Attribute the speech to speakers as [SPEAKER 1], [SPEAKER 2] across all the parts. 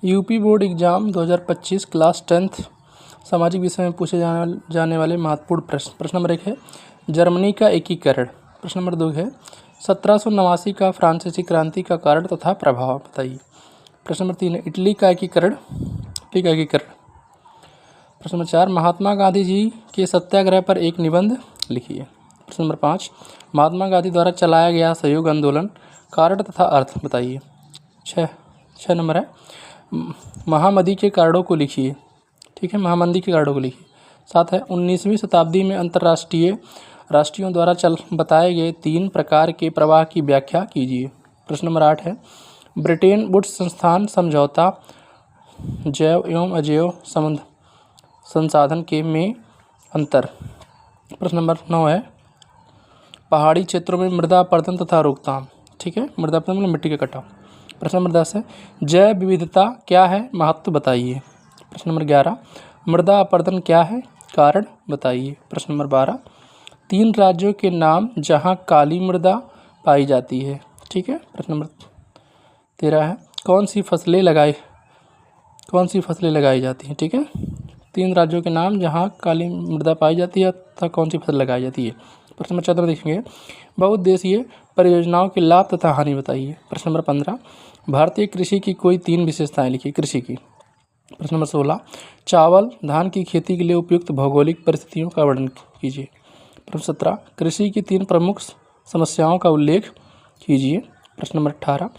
[SPEAKER 1] UP board exam 2025 class 10th सामाजिक विषय में पूछे जाने वाले महत्वपूर्ण प्रश्न। प्रश्न नंबर 1 है जर्मनी का एकीकरण। प्रश्न नंबर 2 है 1789 का फ्रांसीसी क्रांति का कारण तथा प्रभाव बताइए। प्रश्न नंबर 3 है इटली का एकीकरण। प्रश्न नंबर 4 महात्मा गांधी जी के सत्याग्रह पर एक निबंध लिखिए। प्रश्न नंबर 5 महात्मा गांधी द्वारा चलाया गया सहयोग आंदोलन कारण तथा अर्थ बताइए। 6 नंबर है महामंदी के कारणों को लिखिए। ठीक है, महामंदी के कारणों को लिखिए। 7 है 19वीं शताब्दी में अंतर्राष्ट्रीय राष्ट्रीयों द्वारा बताए गए 3 प्रकार के प्रवाह की व्याख्या कीजिए। प्रश्न नंबर 8 है ब्रिटेन वुड्स संस्थान समझौता जैव एवं अजैव संसाधन के में अंतर। प्रश्न नंबर 9 है पहाड़ी क्षेत्रों में मृदा अपरदन तथा रोकथाम। ठीक है, मृदा अपरदन मतलब मिट्टी का कटाव। प्रश्न नंबर 10 है जैव विविधता क्या है, महत्व बताइए। प्रश्न नंबर 11 मृदा अपरदन क्या है, कारण बताइए। प्रश्न नंबर 12 3 राज्यों के नाम जहां काली मृदा पाई जाती है। ठीक है। प्रश्न नंबर 13 है कौन सी फसलें लगाई जाती हैं। ठीक है, 3 राज्यों के नाम जहां काली मृदा पाई जाती है तथा कौन सी फसल लगाई जाती है। प्रश्न नंबर 14 में देखेंगे बहुउद्देशीय परियोजनाओं के लाभ तथा हानि बताइए। प्रश्न नंबर 15 भारतीय कृषि की कोई 3 विशेषताएं लिखिए कृषि की। प्रश्न नंबर 16 चावल धान की खेती के लिए उपयुक्त भौगोलिक परिस्थितियों का वर्णन कीजिए। प्रश्न 17 कृषि की 3 प्रमुख समस्याओं का उल्लेख कीजिए। प्रश्न नंबर 18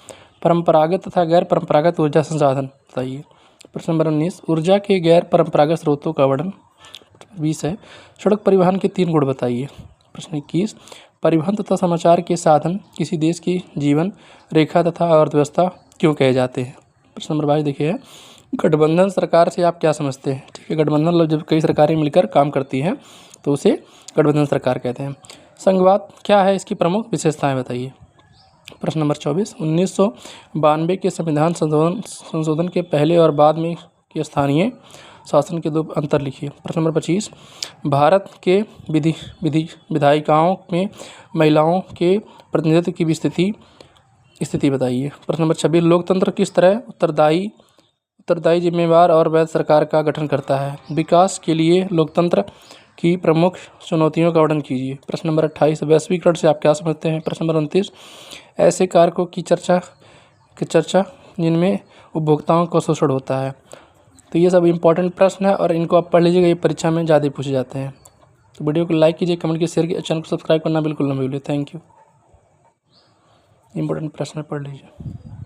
[SPEAKER 1] परंपरागत तथा गैर परंपरागत ऊर्जा संसाधन बताइए। प्रश्न नंबर 19 ऊर्जा के गैर परंपरागत स्रोतों का वर्णन। 20 है सड़क परिवहन के 3 गुण बताइए। प्रश्न 21 परिवहन तथा समाचार के साधन किसी देश की जीवन रेखा तथा अर्थव्यवस्था क्यों कहे जाते हैं। प्रश्न नंबर 22 देखिए गठबंधन सरकार से आप क्या समझते हैं। ठीक है, गठबंधन मतलब जब कई सरकारें मिलकर काम करती हैं तो उसे गठबंधन सरकार कहते हैं। संघवाद क्या है, इसकी प्रमुख विशेषताएं बताइए। प्रश्न नंबर 24 1992 के संविधान संशोधन के पहले और बाद में के स्थानीय शासन के 2 अंतर लिखिए। प्रश्न नंबर 25 भारत के विधायिकाओं में महिलाओं के प्रतिनिधित्व की स्थिति बताइए। प्रश्न नंबर 26 लोकतंत्र किस तरह उत्तरदायी जिम्मेवार और वैध सरकार का गठन करता है। विकास के लिए लोकतंत्र की प्रमुख चुनौतियों का वर्णन कीजिए। प्रश्न नंबर 28 वैश्वीकरण से आप क्या समझते हैं। प्रश्न नंबर 29 ऐसे कारकों की चर्चा जिनमें उपभोक्ताओं का शोषण होता है। तो ये सब इंपॉर्टेंट प्रश्न है और इनको आप पढ़ लीजिएगा, ये परीक्षा में ज़्यादा पूछे जाते हैं। तो वीडियो को लाइक कीजिए, कमेंट कीजिए, शेयर कीजिए, चैनल को सब्सक्राइब करना बिल्कुल ना भूलिए। Thank you. इंपॉर्टेंट प्रश्न पढ़ लीजिए।